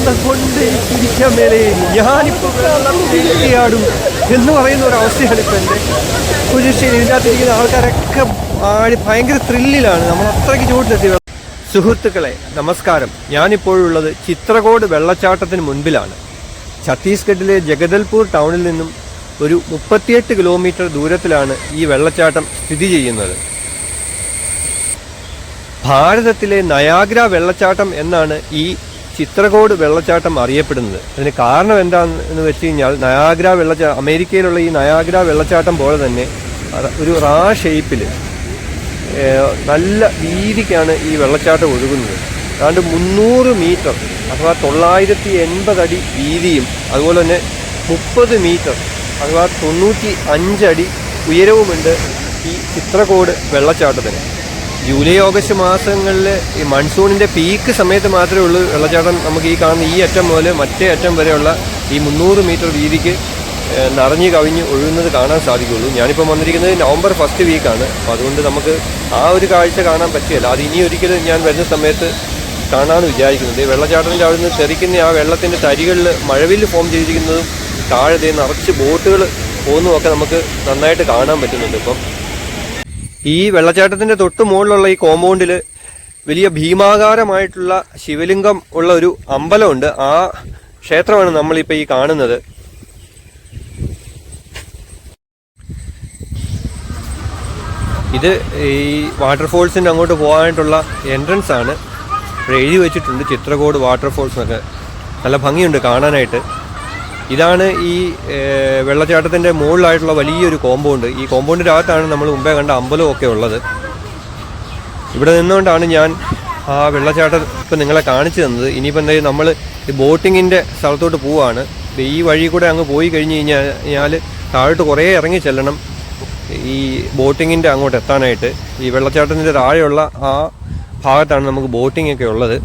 വെള്ളം കൊണ്ട് ഇരിക്കാൻ മേലെ ഞാനിപ്പോൾ വെള്ളം തെളിയാടും എന്ന് പറയുന്ന ഒരവസ്ഥയാണ് ഇപ്പം എൻ്റെ ഒരു ശരി. ഇതിനകത്തിരിക്കുന്ന ആൾക്കാരൊക്കെ ഭയങ്കര ത്രില്ലിലാണ്. നമ്മൾ അത്രയ്ക്ക് ചൂട്ടിലെത്തി. സുഹൃത്തുക്കളെ നമസ്കാരം. ഞാനിപ്പോഴുള്ളത് ചിത്രകോട് വെള്ളച്ചാട്ടത്തിന് മുൻപിലാണ്. ഛത്തീസ്ഗഡിലെ ജഗദൽപൂർ ടൗണിൽ നിന്നും ഒരു 38 കിലോമീറ്റർ ദൂരത്തിലാണ് ഈ വെള്ളച്ചാട്ടം സ്ഥിതി ചെയ്യുന്നത്. ഭാരതത്തിലെ നയാഗ്ര വെള്ളച്ചാട്ടം എന്നാണ് ഈ ചിത്രകോട് വെള്ളച്ചാട്ടം അറിയപ്പെടുന്നത്. അതിന് കാരണം എന്താണെന്ന് വെച്ച് കഴിഞ്ഞാൽ നയാഗ്ര വെള്ളച്ചാട്ടം, അമേരിക്കയിലുള്ള ഈ നയാഗ്ര വെള്ളച്ചാട്ടം പോലെ തന്നെ ഒരു റാ ഷേപ്പിൽ നല്ല വീതിക്കാണ് ഈ വെള്ളച്ചാട്ടം ഒഴുകുന്നത്. ഏതാണ്ട് 300 മീറ്റർ അഥവാ 980 അടി വീതിയും അതുപോലെ തന്നെ 30 മീറ്റർ അഥവാ 95 അടി ഉയരവുമുണ്ട് ഈ ചിത്രകോട് വെള്ളച്ചാട്ടത്തിന്. ജൂലൈ ഓഗസ്റ്റ് മാസങ്ങളിൽ ഈ മൺസൂണിൻ്റെ പീക്ക് സമയത്ത് മാത്രമേ ഉള്ളൂ വെള്ളച്ചാട്ടം നമുക്ക് ഈ കാണുന്ന ഈ അറ്റം മുതൽ മറ്റേ അറ്റം വരെയുള്ള ഈ 300 മീറ്റർ വീതിക്ക് നിറഞ്ഞു കവിഞ്ഞ് ഒഴുകുന്നത് കാണാൻ സാധിക്കുള്ളൂ. ഞാനിപ്പോൾ വന്നിരിക്കുന്നത് നവംബർ ഫസ്റ്റ് വീക്കാണ്. അപ്പോൾ അതുകൊണ്ട് നമുക്ക് ആ ഒരു കാഴ്ച കാണാൻ പറ്റില്ല. അത് ഇനി ഒരിക്കലും ഞാൻ വരുന്ന സമയത്ത് കാണാമെന്ന് വിചാരിക്കുന്നത്. വെള്ളച്ചാട്ടത്തിൻ്റെ അവിടെ നിന്ന് തെറിക്കുന്ന ആ വെള്ളത്തിൻ്റെ തരികളിൽ മഴവില്ല് ഫോം ചെയ്തിരിക്കുന്നതും താഴെ നിറച്ച് ബോട്ടുകൾ പോകുന്നതൊക്കെ നമുക്ക് നന്നായിട്ട് കാണാൻ പറ്റുന്നുണ്ട്. ഇപ്പം ഈ വെള്ളച്ചാട്ടത്തിൻ്റെ തൊട്ട് മുകളിലുള്ള ഈ കോമ്പൗണ്ടിൽ വലിയ ഭീമാകാരമായിട്ടുള്ള ശിവലിംഗം ഉള്ള ഒരു അമ്പലമുണ്ട്. ആ ക്ഷേത്രമാണ് നമ്മളിപ്പോൾ ഈ കാണുന്നത്. ഇത് ഈ വാട്ടർഫോൾസിൻ്റെ അങ്ങോട്ട് പോകാനായിട്ടുള്ള എൻട്രൻസ് ആണ്. ഇവിടെ എഴുതി വെച്ചിട്ടുണ്ട് ചിത്രകോട് വാട്ടർഫോൾസ് എന്നൊക്കെ. നല്ല ഭംഗിയുണ്ട് കാണാനായിട്ട്. ഇതാണ് ഈ വെള്ളച്ചാട്ടത്തിൻ്റെ മുകളിലായിട്ടുള്ള വലിയൊരു കോമ്പൗണ്ട്. ഈ കോമ്പൗണ്ടിൻ്റെ അകത്താണ് നമ്മൾ മുമ്പേ കണ്ട അമ്പലമൊക്കെ ഉള്ളത്. ഇവിടെ നിന്നുകൊണ്ടാണ് ഞാൻ ആ വെള്ളച്ചാട്ടം ഇപ്പം നിങ്ങളെ കാണിച്ചു തന്നത്. ഇനിയിപ്പോൾ എന്തായാലും നമ്മൾ ഈ ബോട്ടിങ്ങിൻ്റെ സ്ഥലത്തോട്ട് പോവുകയാണ്. ഈ വഴി കൂടെ അങ്ങ് പോയി കഴിഞ്ഞ് കഴിഞ്ഞാൽ താഴോട്ട് കുറേ ഇറങ്ങി ചെല്ലണം ഈ ബോട്ടിങ്ങിൻ്റെ അങ്ങോട്ട് എത്താനായിട്ട്. ഈ വെള്ളച്ചാട്ടത്തിൻ്റെ താഴെയുള്ള ആ ഭാഗത്താണ് നമുക്ക് ബോട്ടിംഗ് ഒക്കെ ഉള്ളത്.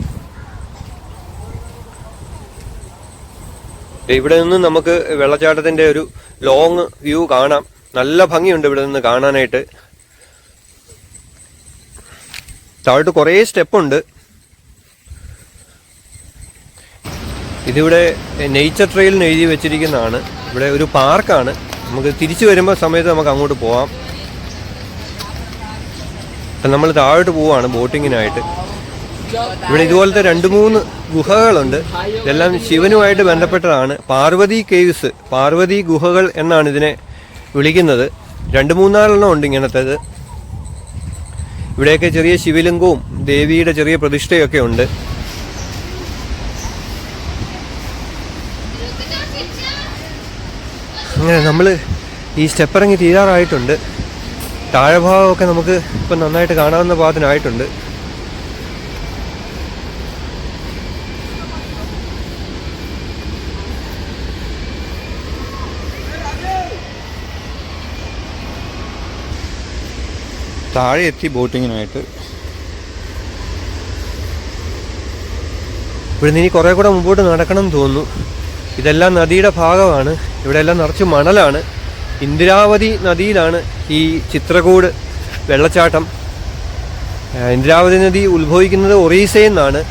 ഇവിടെ നിന്ന് നമുക്ക് വെള്ളച്ചാട്ടത്തിൻ്റെ ഒരു ലോങ് വ്യൂ കാണാം. നല്ല ഭംഗിയുണ്ട് ഇവിടെ നിന്ന് കാണാനായിട്ട്. താഴോട്ട് കുറേ സ്റ്റെപ്പുണ്ട്. ഇതിവിടെ നേച്ചർ ട്രെയിലിന് എഴുതി വെച്ചിരിക്കുന്നതാണ്. ഇവിടെ ഒരു പാർക്കാണ്. നമുക്ക് തിരിച്ചു വരുമ്പോൾ സമയത്ത് നമുക്ക് അങ്ങോട്ട് പോവാം. അപ്പം നമ്മൾ താഴോട്ട് പോവാണ് ബോട്ടിങ്ങിനായിട്ട്. ഇവിടെ ഇതുപോലത്തെ 2-3 ഗുഹകളുണ്ട്. ഇതെല്ലാം ശിവനുമായിട്ട് ബന്ധപ്പെട്ടതാണ്. പാർവതി കേവ്സ്, പാർവതി ഗുഹകൾ എന്നാണ് ഇതിനെ വിളിക്കുന്നത്. 2-3 ഉണ്ട് ഇങ്ങനത്തേത്. ഇവിടെയൊക്കെ ചെറിയ ശിവലിംഗവും ദേവിയുടെ ചെറിയ പ്രതിഷ്ഠയൊക്കെ ഉണ്ട്. അങ്ങനെ നമ്മൾ ഈ സ്റ്റെപ്പ് ഇറങ്ങി തീരാറായിട്ടുണ്ട്. താഴെ ഭാഗമൊക്കെ നമുക്ക് ഇപ്പം നന്നായിട്ട് കാണാവുന്ന ഭാഗത്തിനായിട്ടുണ്ട്. താഴെ എത്തി ബോട്ടിങ്ങിനായിട്ട്. ഇവിടെ നിന്ന് ഇനി കുറേ കൂടെ മുമ്പോട്ട് നടക്കണം എന്ന് തോന്നുന്നു. ഇതെല്ലാം നദിയുടെ ഭാഗമാണ്. ഇവിടെ എല്ലാം നിറച്ച് മണലാണ്. ഇന്ദിരാവതി നദിയിലാണ് ഈ ചിത്രകോട് വെള്ളച്ചാട്ടം. ഇന്ദിരാവതി നദി ഉത്ഭവിക്കുന്നത് ഒറീസയിൽ നിന്നാണ്.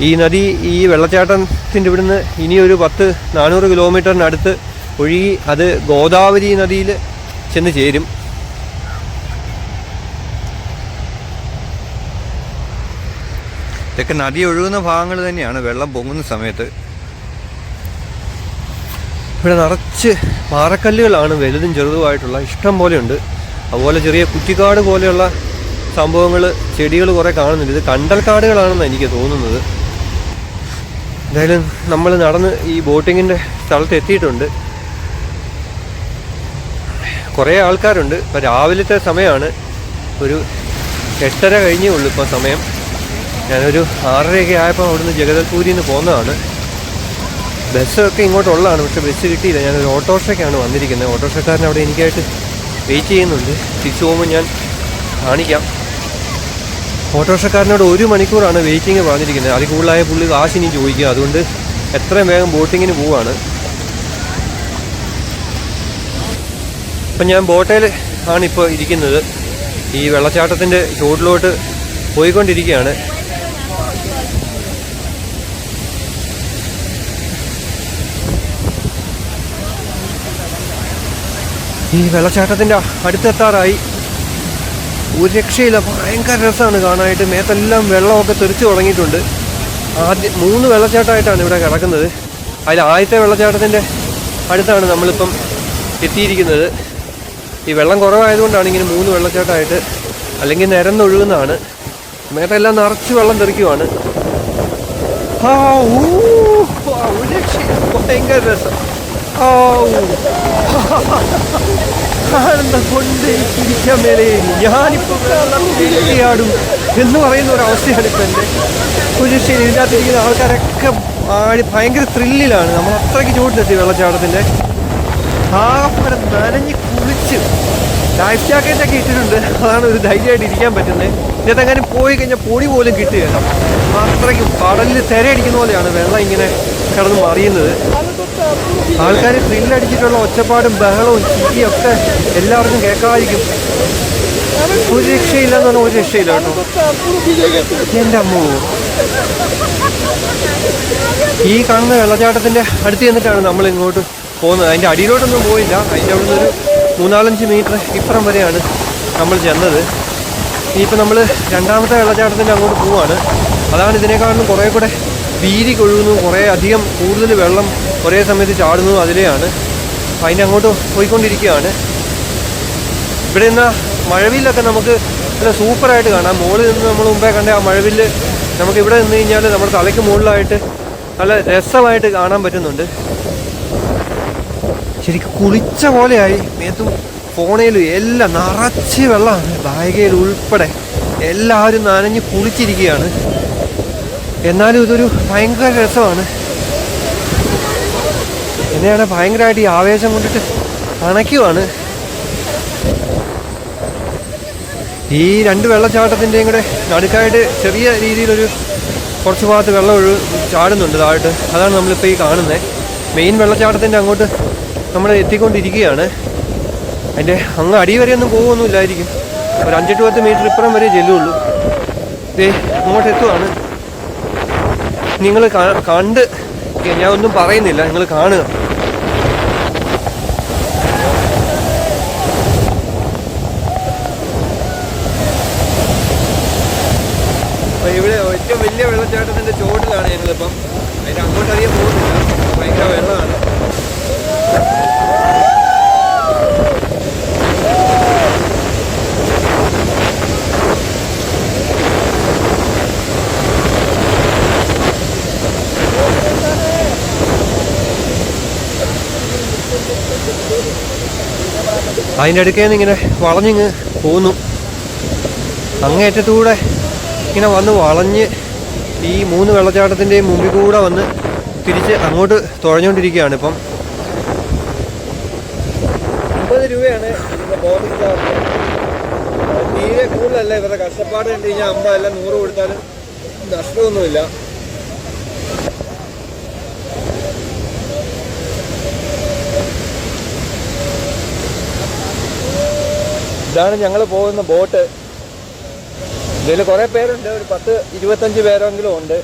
ഈ നദി ഈ വെള്ളച്ചാട്ടത്തിൻ്റെ ഇവിടുന്ന് ഇനിയൊരു 400 കിലോമീറ്ററിനടുത്ത് ഒഴുകി അത് ഗോദാവരി നദിയിൽ ചെന്ന് ചേരും. ഇതൊക്കെ നദി ഒഴുകുന്ന ഭാഗങ്ങൾ തന്നെയാണ് വെള്ളം പൊങ്ങുന്ന സമയത്ത്. ഇവിടെ നിറച്ച് പാറക്കല്ലുകളാണ്, വലുതും ചെറുതുമായിട്ടുള്ള ഇഷ്ടം പോലെയുണ്ട്. അതുപോലെ ചെറിയ കുറ്റിക്കാട് പോലെയുള്ള സംഭവങ്ങൾ, ചെടികൾ കുറേ കാണുന്നുണ്ട്. ഇത് കണ്ടൽക്കാടുകളാണെന്നാണ് എനിക്ക് തോന്നുന്നത്. എന്തായാലും നമ്മൾ നടന്ന് ഈ ബോട്ടിങ്ങിൻ്റെ സ്ഥലത്ത് എത്തിയിട്ടുണ്ട്. കുറേ ആൾക്കാരുണ്ട്. ഇപ്പം രാവിലത്തെ സമയമാണ്. ഒരു 8:30 കഴിഞ്ഞേ ഉള്ളൂ ഇപ്പം സമയം. ഞാനൊരു 6:30 ആയപ്പോൾ അവിടുന്ന് ജഗദൽപൂരിൽ നിന്ന് പോകുന്നതാണ്. ബസ്സൊക്കെ ഇങ്ങോട്ടുള്ളതാണ്, പക്ഷെ ബസ് കിട്ടിയില്ല. ഞാനൊരു ഓട്ടോറിക്ഷയ്ക്കാണ് വന്നിരിക്കുന്നത്. ഓട്ടോറിക്ഷക്കാരൻ അവിടെ എനിക്കായിട്ട് വെയിറ്റ് ചെയ്യുന്നുണ്ട്. തിരിച്ചു പോകുമ്പോൾ ഞാൻ കാണിക്കാം. ഓട്ടോറിക്ഷക്കാരനോട് 1 മണിക്കൂറാണ് വെയിറ്റിംഗ് പറഞ്ഞിരിക്കുന്നത്. അതിൽ കൂടുതലായ പുള്ളി കാശിനി ചോദിക്കുക. അതുകൊണ്ട് എത്രയും വേഗം ബോട്ടിങ്ങിന് പോവാണ്. ഇപ്പം ഞാൻ ബോട്ടയിൽ ആണിപ്പോൾ ഇരിക്കുന്നത്. ഈ വെള്ളച്ചാട്ടത്തിൻ്റെ ചുവട്ടിലോട്ട് പോയിക്കൊണ്ടിരിക്കുകയാണ്. ഈ വെള്ളച്ചാട്ടത്തിൻ്റെ അടുത്തെത്താറായി. ഒരു രക്ഷയില്ല, ഭയങ്കര രസമാണ് കാണാനായിട്ട്. മേത്തെല്ലാം വെള്ളമൊക്കെ തെറിച്ച് തുടങ്ങിയിട്ടുണ്ട്. ആദ്യം 3 വെള്ളച്ചാട്ടമായിട്ടാണ് ഇവിടെ കിടക്കുന്നത്. അതിൽ ആദ്യത്തെ വെള്ളച്ചാട്ടത്തിൻ്റെ അടുത്താണ് നമ്മളിപ്പം എത്തിയിരിക്കുന്നത്. ഈ വെള്ളം കുറവായതുകൊണ്ടാണ് ഇങ്ങനെ 3 വെള്ളച്ചാട്ടമായിട്ട്, അല്ലെങ്കിൽ നിരന്നൊഴുകുന്നതാണ്. മേത്തെല്ലാം നിറച്ച് വെള്ളം തെറിക്കുവാണ്. ഒരു രക്ഷയില്ല, ഭയങ്കര രസം. ആനന്ദം കൊണ്ട് ഇരിക്കാൻ മേലെ ഞാനിപ്പോൾ വെള്ളത്തിലാടും എന്ന് പറയുന്ന ഒരവസ്ഥയാണ് ഇപ്പം എൻ്റെ. ഒരു രക്ഷയിൽ ഇതിനകത്തിരിക്കുന്ന ആൾക്കാരൊക്കെ ഭയങ്കര ത്രില്ലിലാണ്. നമ്മൾ അത്രയ്ക്ക് ചൂടിലെത്തി വെള്ളച്ചാട്ടത്തിൻ്റെ. ആകെ നനഞ്ഞ് കുളിച്ച് ലൈഫ് ജാക്കറ്റൊക്കെ ഇട്ടിട്ടുണ്ട്. അതാണ് ഒരു ധൈര്യമായിട്ട് ഇരിക്കാൻ പറ്റുന്നത്. ഇതിനകത്തെങ്ങാനും പോയി കഴിഞ്ഞാൽ പൊടി പോലും കിട്ടുകയില്ല. അത്രയ്ക്കും കടലിൽ തിരയടിക്കുന്ന പോലെയാണ് വെള്ളം ഇങ്ങനെ കിടന്ന് മറിയുന്നത്. ആൾക്കാർ ത്രില്ലടിച്ചിട്ടുള്ള ഒച്ചപ്പാടും ബഹളവും ചിരിയൊക്കെ എല്ലാവർക്കും കേൾക്കാതിരിക്കും. ഒരു രക്ഷയില്ല എന്ന് പറഞ്ഞാൽ ഒരു രക്ഷയില്ല കേട്ടോ. എൻ്റെ അമ്മോ, ഈ കാണുന്ന വെള്ളച്ചാട്ടത്തിൻ്റെ അടുത്ത് ചെന്നിട്ടാണ് നമ്മൾ ഇങ്ങോട്ട് പോകുന്നത്. അതിൻ്റെ അടിയിലോട്ടൊന്നും പോയില്ല. അതിൻ്റെ അവിടെ നിന്നൊരു 3-4 മീറ്റർ ഇപ്പുറം വരെയാണ് നമ്മൾ ചെന്നത്. ഇനിയിപ്പോൾ നമ്മൾ രണ്ടാമത്തെ വെള്ളച്ചാട്ടത്തിൻ്റെ അങ്ങോട്ട് പോവാണ്. അതാണ് ഇതിനേക്കാളും കുറേ കൂടെ വീതി കൊഴുകുന്നു, കുറേ അധികം കൂടുതൽ വെള്ളം ഒരേ സമയത്ത് ചാടുന്നു. അതിലെയാണ് അതിൻ്റെ അങ്ങോട്ട് പോയിക്കൊണ്ടിരിക്കുകയാണ്. ഇവിടെ നിന്ന് മഴവില്ലൊക്കെ നമുക്ക് നല്ല സൂപ്പറായിട്ട് കാണാം. മുകളിൽ നിന്ന് നമ്മൾ മുമ്പേ കണ്ട ആ മഴവില്ല് നമുക്ക് ഇവിടെ നിന്ന് കഴിഞ്ഞാൽ നമ്മുടെ തലയ്ക്ക് മുകളിലായിട്ട് നല്ല രസമായിട്ട് കാണാൻ പറ്റുന്നുണ്ട്. ശരിക്കും കുളിച്ച പോലെയായി. മേത്തും ഫോണയിലും എല്ലാം നിറച്ച് വെള്ളമാണ്. ബാഗയിൽ ഉൾപ്പെടെ എല്ലാവരും നനഞ്ഞ് കുളിച്ചിരിക്കുകയാണ്. എന്നാലും ഇതൊരു ഭയങ്കര രസമാണ്. എന്നെയാണ് ഭയങ്കരമായിട്ട് ഈ ആവേശം കൊണ്ടിട്ട് അണയ്ക്കുവാണ്. ഈ 2 വെള്ളച്ചാട്ടത്തിൻ്റെയും കൂടെ നടുക്കായിട്ട് ചെറിയ രീതിയിലൊരു കുറച്ച് ഭാഗത്ത് വെള്ളം ചാടുന്നുണ്ട് താഴോട്ട്. അതാണ് നമ്മളിപ്പോൾ ഈ കാണുന്നത്. മെയിൻ വെള്ളച്ചാട്ടത്തിൻ്റെ അങ്ങോട്ട് നമ്മൾ എത്തിക്കൊണ്ടിരിക്കുകയാണ്. അതിൻ്റെ അങ്ങ് അടി വരെ ഒന്നും പോകുമൊന്നുമില്ലായിരിക്കും. ഒരു 5-10 മീറ്റർ ഇപ്പുറം വരെ ചെല്ലുള്ളൂ. അങ്ങോട്ട് എത്തുവാണ്. നിങ്ങൾ കണ്ട്, ഞാൻ ഒന്നും പറയുന്നില്ല, നിങ്ങൾ കാണുക. ഇവിടെ ഏറ്റവും വലിയ വെള്ളച്ചാട്ടത്തിൻ്റെ ചുവട്ടിലാണ് ഞങ്ങളിപ്പം. അതിൻ്റെ അങ്ങോട്ടറിയാൻ പോകുന്നില്ല, ഭയങ്കര വെള്ളമാണ്. അതിൻ്റെ അടുക്കേന്ന് ഇങ്ങനെ വളഞ്ഞിങ്ങ് പോന്നു. അങ്ങേറ്റത്തൂടെ ഇങ്ങനെ വന്ന് വളഞ്ഞ് ഈ 3 വെള്ളച്ചാട്ടത്തിൻ്റെയും മുമ്പിൽ കൂടെ വന്ന് തിരിച്ച് അങ്ങോട്ട് തുഴഞ്ഞുകൊണ്ടിരിക്കുകയാണ് ഇപ്പം. 50 രൂപയാണ് ബോർഡിംഗ് ചാർജ്. തീരെ കൂടുതലല്ല. ഇവരുടെ കഷ്ടപ്പാട് കണ്ടു കഴിഞ്ഞാൽ 50 അല്ല 100 കൊടുത്താലും നഷ്ടമൊന്നുമില്ല. ഇതാണ് ഞങ്ങൾ പോകുന്ന ബോട്ട്. ഇതിൽ കുറേ പേരുണ്ട്, ഒരു 10-25 പേരെങ്കിലും ഉണ്ട്.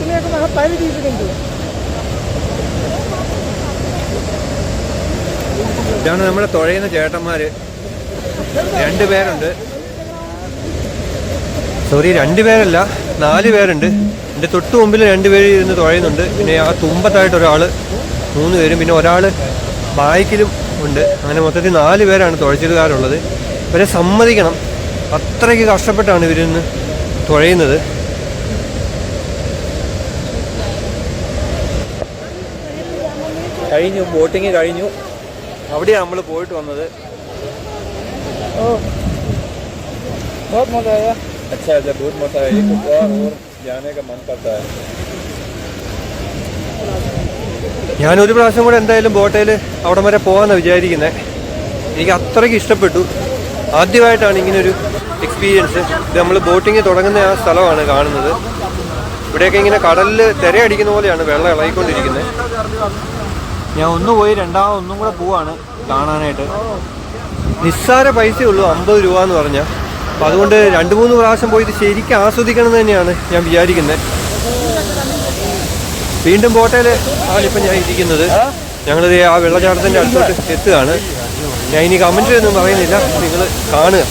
তুমি এখন বাইরে দিয়েছো কিন্তু। ഇതാണ് നമ്മുടെ തുഴയുന്ന ചേട്ടന്മാര്. 2 പേരുണ്ട്. സോറി, 2 പേരല്ല, 4 പേരുണ്ട്. എൻ്റെ തൊട്ട് മുമ്പിൽ 2 പേര് ഇരുന്ന് തുഴയുന്നുണ്ട്. പിന്നെ ആ തുമ്പത്തായിട്ട് ഒരാൾ, 3 പേരും, പിന്നെ ഒരാൾ ബാക്കിലും ഉണ്ട്. അങ്ങനെ മൊത്തത്തിൽ 4 പേരാണ് തുഴച്ചിലുകാരുള്ളത്. ഇവരെ സമ്മതിക്കണം, അത്രയ്ക്ക് കഷ്ടപ്പെട്ടാണ് ഇവരിന്ന് തുഴയുന്നത്. കഴിഞ്ഞു, ബോട്ടിങ് കഴിഞ്ഞു. അവിടെയാണ് നമ്മൾ പോയിട്ട് വന്നത്. बहुत मजा आया। अच्छा है, बहुत मजा आया। एक बार और जाने का मन करता है। ഞാനൊരു പ്രാവശ്യം കൂടെ എന്തായാലും ബോട്ടയിൽ അവിടെ വരെ പോകാമെന്നാണ് വിചാരിക്കുന്നത്. എനിക്ക് അത്രയ്ക്ക് ഇഷ്ടപ്പെട്ടു. ആദ്യമായിട്ടാണ് ഇങ്ങനൊരു എക്സ്പീരിയൻസ്. ഇത് നമ്മൾ ബോട്ടിങ് തുടങ്ങുന്ന ആ സ്ഥലമാണ് കാണുന്നത്. ഇവിടെയൊക്കെ ഇങ്ങനെ കടലിൽ തിരയടിക്കുന്ന പോലെയാണ് വെള്ളം ഇളകിക്കൊണ്ടിരിക്കുന്നത്. ഞാൻ ഒന്ന് പോയി ഒന്നും കൂടെ പോവാണ് കാണാനായിട്ട്. നിസ്സാര പൈസയേ ഉള്ളൂ, 50 രൂപ എന്ന് പറഞ്ഞാൽ. അപ്പം അതുകൊണ്ട് 2-3 പ്രാവശ്യം പോയി ഇത് ശരിക്കും ആസ്വദിക്കണം എന്ന് തന്നെയാണ് ഞാൻ വിചാരിക്കുന്നത്. വീണ്ടും ബോട്ടയിൽ ആണിപ്പം ഞാൻ ഇരിക്കുന്നത്. ഞങ്ങളിത് ആ വെള്ളച്ചാട്ടത്തിൻ്റെ അടുത്തോട്ട് എത്തുകയാണ്. ഞാൻ ഇനി കമൻറ്റ് ഒന്നും പറയുന്നില്ല, നിങ്ങൾ കാണുക.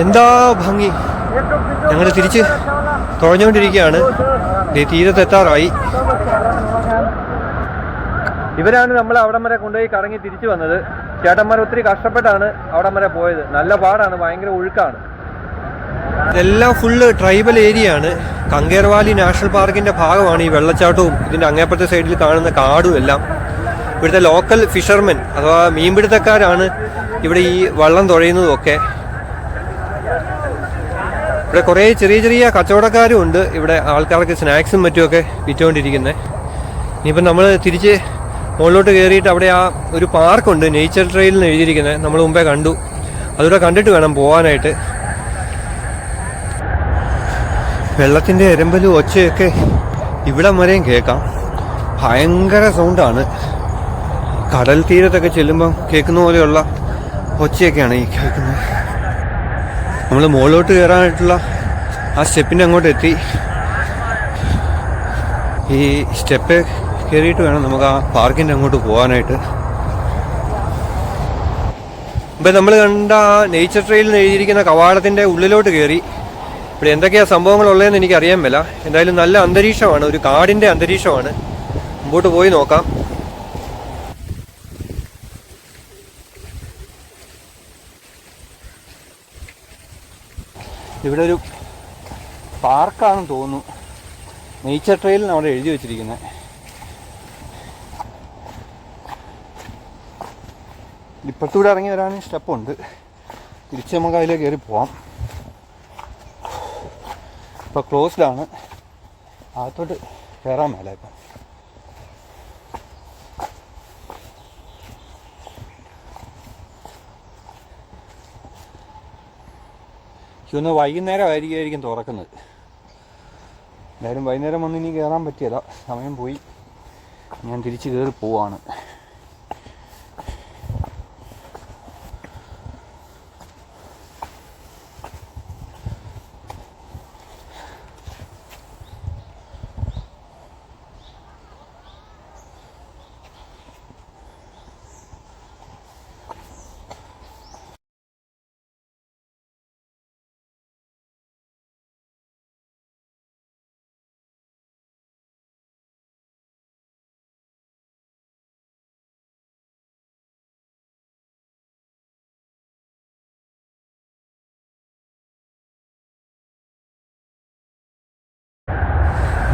എന്താ ഭംഗി. ഞങ്ങൾ തിരിച്ച് തുഴഞ്ഞുകൊണ്ടിരിക്കുകയാണ്. തീരത്തെത്താറായി. ഇവരാണ് നമ്മൾ അവിടം വരെ കൊണ്ടുപോയി കറങ്ങി തിരിച്ചു വന്നത്. ചേട്ടന്മാർ ഒത്തിരി കഷ്ടപ്പെട്ടാണ് അവിടം വരെ പോയത്. നല്ല പാടാണ്, ഭയങ്കര ഒഴുക്കാണ്. ഇതെല്ലാം ഫുള്ള് ട്രൈബൽ ഏരിയ ആണ്. കങ്കേർവാലി നാഷണൽ പാർക്കിന്റെ ഭാഗമാണ് ഈ വെള്ളച്ചാട്ടവും ഇതിന്റെ അങ്ങേപ്പുറത്തെ സൈഡിൽ കാണുന്ന കാടും എല്ലാം. ഇവിടുത്തെ ലോക്കൽ ഫിഷർമെൻ അഥവാ മീൻപിടുത്തക്കാരാണ് ഇവിടെ ഈ വള്ളം തുഴയുന്നതും ഒക്കെ. ഇവിടെ കുറേ ചെറിയ ചെറിയ കച്ചവടക്കാരും ഉണ്ട്. ഇവിടെ ആൾക്കാർക്ക് സ്നാക്സും മറ്റുമൊക്കെ വിറ്റുകൊണ്ടിരിക്കുന്നത്. ഇനിയിപ്പം നമ്മൾ തിരിച്ച് മുകളിലോട്ട് കയറിയിട്ട് അവിടെ ആ ഒരു പാർക്കുണ്ട്, നേച്ചർ ട്രെയിൽ എന്ന് എഴുതിയിരിക്കുന്നത്. നമ്മൾ മുമ്പേ കണ്ടു. അതുകൂടെ കണ്ടിട്ട് വേണം പോകാനായിട്ട്. വെള്ളത്തിൻ്റെ എരമ്പലും ഒച്ചയൊക്കെ ഇവിടം വരെയും കേൾക്കാം. ഭയങ്കര സൗണ്ടാണ്. കടൽ തീരത്തൊക്കെ ചെല്ലുമ്പം കേൾക്കുന്ന പോലെയുള്ള ഒച്ചയൊക്കെയാണ് ഈ കേൾക്കുന്നത്. നമ്മൾ മുകളിലോട്ട് കയറാനായിട്ടുള്ള ആ സ്റ്റെപ്പിൻ്റെ അങ്ങോട്ട് എത്തി. ഈ സ്റ്റെപ്പ് കയറിയിട്ട് വേണം നമുക്ക് ആ പാർക്കിൻ്റെ അങ്ങോട്ട് പോകാനായിട്ട്. ഇപ്പം നമ്മൾ കണ്ട ആ നേച്ചർ ട്രെയിൽ എന്ന് എഴുതിയിരിക്കുന്ന കവാടത്തിൻ്റെ ഉള്ളിലോട്ട് കയറി. ഇവിടെ എന്തൊക്കെയാണ് സംഭവങ്ങളുള്ളതെന്ന് എനിക്കറിയാൻ മേല. എന്തായാലും നല്ല അന്തരീക്ഷമാണ്, ഒരു കാടിൻ്റെ അന്തരീക്ഷമാണ്. മുമ്പോട്ട് പോയി നോക്കാം. ഇവിടെ ഒരു പാർക്കാണെന്ന് തോന്നുന്നു. നേച്ചർ ട്രെയിൽ അവിടെ എഴുതി വെച്ചിരിക്കുന്നത്. ഇപ്പുറത്തൂടെ ഇറങ്ങി വരാൻ സ്റ്റെപ്പുണ്ട്. തിരിച്ച് നമുക്ക് അതിലേക്ക് കയറി പോവാം. ഇപ്പോൾ ക്ലോസ്ഡാണ്, അകത്തോട്ട് കയറാൻ മേല. ഇപ്പം ഇന്ന് വൈകുന്നേരം ആയിരിക്കും തുറക്കുന്നത്. എന്തായാലും വൈകുന്നേരം വന്ന് ഇനി കയറാൻ പറ്റിയല്ല, സമയം പോയി. ഞാൻ തിരിച്ച് കയറി പോവാണ്.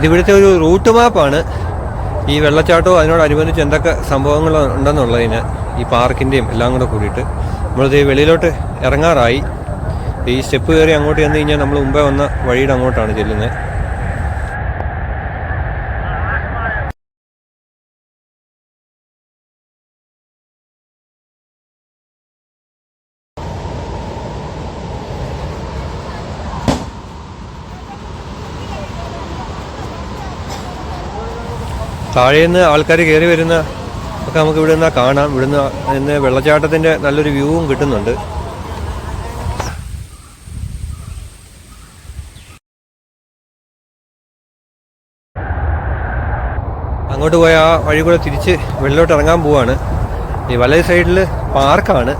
ഇതിവിടുത്തെ ഒരു റൂട്ട് മാപ്പാണ്. ഈ വെള്ളച്ചാട്ടവും അതിനോടനുബന്ധിച്ച് എന്തൊക്കെ സംഭവങ്ങൾ ഉണ്ടെന്നുള്ളതിന്, ഈ പാർക്കിൻ്റെയും എല്ലാം കൂടെ കൂടിയിട്ട് നമ്മളിത് വെളിയിലോട്ട് ഇറങ്ങാറായി. ഈ സ്റ്റെപ്പ് കയറി അങ്ങോട്ട് ചെന്ന് കഴിഞ്ഞാൽ നമ്മൾ മുമ്പേ വന്ന വഴിയുടെ അങ്ങോട്ടാണ് ചെല്ലുന്നത്. താഴേന്ന് ആൾക്കാർ കയറി വരുന്ന ഒക്കെ നമുക്ക് ഇവിടെ നിന്നാൽ കാണാം. ഇവിടുന്ന് വെള്ളച്ചാട്ടത്തിൻ്റെ നല്ലൊരു വ്യൂവും കിട്ടുന്നുണ്ട്. അങ്ങോട്ട് പോയ ആ വഴി കൂടെ തിരിച്ച് വെള്ളോട്ട് ഇറങ്ങാൻ പോവാണ്. ഈ വലത് സൈഡിൽ പാർക്കാണ്.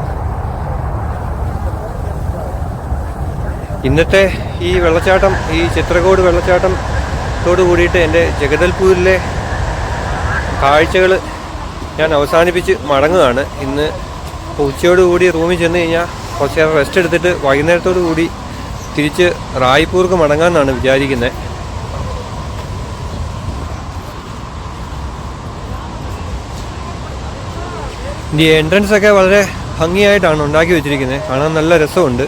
ഇന്നത്തെ ഈ വെള്ളച്ചാട്ടം, ഈ ചിത്രകോട് വെള്ളച്ചാട്ടത്തോട് കൂടിയിട്ട് എൻ്റെ ജഗദൽപൂരിലെ കാഴ്ചകൾ ഞാൻ അവസാനിപ്പിച്ച് മടങ്ങുകയാണ്. ഇന്ന് ഉച്ചയോടുകൂടി റൂമിൽ ചെന്ന് കഴിഞ്ഞാൽ കുറച്ച് നേരം റെസ്റ്റ് എടുത്തിട്ട് വൈകുന്നേരത്തോടു കൂടി തിരിച്ച് റായ്പൂർക്ക് മടങ്ങാമെന്നാണ് വിചാരിക്കുന്നത്. ഈ എൻട്രൻസ് ഒക്കെ വളരെ ഭംഗിയായിട്ടാണ് ഉണ്ടാക്കി വെച്ചിരിക്കുന്നത്. കാണാൻ നല്ല രസമുണ്ട്.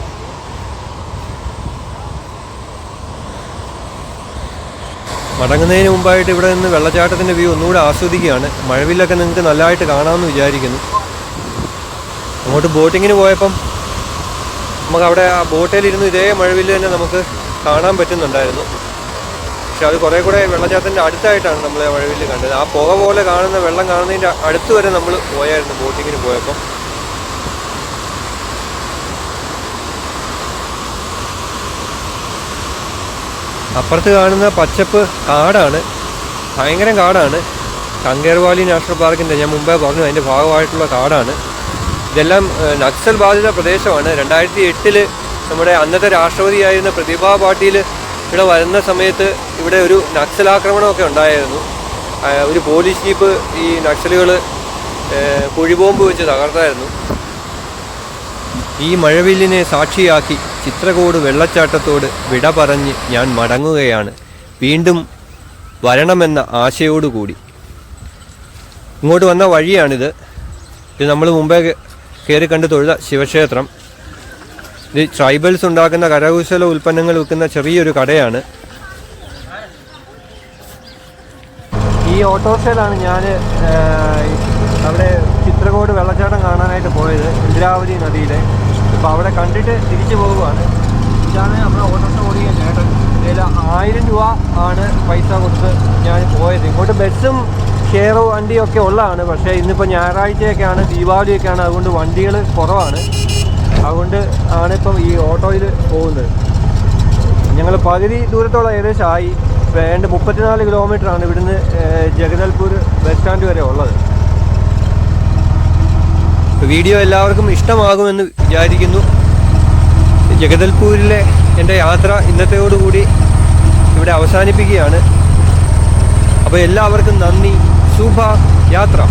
മടങ്ങുന്നതിന് മുമ്പായിട്ട് ഇവിടെ നിന്ന് വെള്ളച്ചാട്ടത്തിൻ്റെ വ്യൂ ഒന്നുകൂടെ ആസ്വദിക്കുകയാണ്. മഴവില്ലൊക്കെ നിങ്ങൾക്ക് നല്ലതായിട്ട് കാണാമെന്ന് വിചാരിക്കുന്നു. അങ്ങോട്ട് ബോട്ടിങ്ങിന് പോയപ്പം നമുക്ക് അവിടെ ആ ബോട്ടിലിരുന്ന് ഇതേ മഴവില്ല് തന്നെ നമുക്ക് കാണാൻ പറ്റുന്നുണ്ടായിരുന്നു. പക്ഷെ അത് കുറേ കൂടെ വെള്ളച്ചാട്ടത്തിൻ്റെ അടുത്തായിട്ടാണ് നമ്മൾ ആ മഴവില്ല് കണ്ടത്. ആ പുക പോലെ കാണുന്ന വെള്ളം കാണുന്നതിൻ്റെ അടുത്ത് വരെ നമ്മൾ പോയായിരുന്നു ബോട്ടിങ്ങിന് പോയപ്പം. അപ്പുറത്ത് കാണുന്ന പച്ചപ്പ് കാടാണ്, ഭയങ്കര കാടാണ്. കങ്കേർവാലി നാഷണൽ പാർക്കിൻ്റെ, ഞാൻ മുമ്പേ പറഞ്ഞു, അതിൻ്റെ ഭാഗമായിട്ടുള്ള കാടാണ്. ഇതെല്ലാം നക്സൽ ബാധിത പ്രദേശമാണ്. 2008 നമ്മുടെ അന്നത്തെ രാഷ്ട്രപതിയായിരുന്ന പ്രതിഭാ പാട്ടീൽ ഇവിടെ വരുന്ന സമയത്ത് ഇവിടെ ഒരു നക്സൽ ആക്രമണമൊക്കെ ഉണ്ടായിരുന്നു. ഒരു പോലീസ് ജീപ്പ് ഈ നക്സലുകൾ കുഴിബോംബ് വെച്ച് തകർത്തായിരുന്നു. ഈ മഴവില്ലിനെ സാക്ഷിയാക്കി ചിത്രകോട് വെള്ളച്ചാട്ടത്തോട് വിട പറഞ്ഞ് ഞാൻ മടങ്ങുകയാണ്, വീണ്ടും വരണമെന്ന ആശയോടുകൂടി. ഇങ്ങോട്ട് വന്ന വഴിയാണിത്. ഇത് നമ്മൾ മുമ്പേ കയറി കണ്ട് തൊഴുത ശിവക്ഷേത്രം. ഇത് ട്രൈബൽസ് ഉണ്ടാക്കുന്ന കരകൗശല ഉൽപ്പന്നങ്ങൾ വിൽക്കുന്ന ചെറിയൊരു കടയാണ്. ഈ ഓട്ടോറിക്ഷയിലാണ് ഞാൻ അവിടെ ചിത്രകോട് വെള്ളച്ചാട്ടം കാണാനായിട്ട് പോയത്, ഇന്ദ്രാവതി നദിയിലെ. അപ്പോൾ അവിടെ കണ്ടിട്ട് തിരിച്ചു പോകുകയാണ്. ഇതാണ് നമ്മുടെ ഓട്ടോറിക്ഷ ഓടിയ ചേട്ടൻ. ഇതിൽ 1000 രൂപ ആണ് പൈസ കൊടുത്ത് ഞാൻ പോയത്. ഇങ്ങോട്ട് ബസ്സും ഷെയർ വണ്ടിയൊക്കെ ഉള്ളതാണ്. പക്ഷേ ഇന്നിപ്പോൾ ഞായറാഴ്ചയൊക്കെയാണ്, ദീപാവലിയൊക്കെയാണ്, അതുകൊണ്ട് വണ്ടികൾ കുറവാണ്. അതുകൊണ്ട് ആണിപ്പം ഈ ഓട്ടോയിൽ പോകുന്നത്. ഞങ്ങൾ പകുതി ദൂരത്തോളം ഏകദേശം ആയി. 34 കിലോമീറ്ററാണ് ഇവിടുന്ന് ജഗദൽപൂർ ബസ് സ്റ്റാൻഡ് വരെ ഉള്ളത്. വീഡിയോ എല്ലാവർക്കും ഇഷ്ടമാകുമെന്ന് വിചാരിക്കുന്നു. ജഗദൽപൂരിലെ എൻ്റെ യാത്ര ഇന്നത്തെയോടുകൂടി ഇവിടെ അവസാനിപ്പിക്കുകയാണ്. അപ്പോൾ എല്ലാവർക്കും നന്ദി. ശുഭ യാത്ര.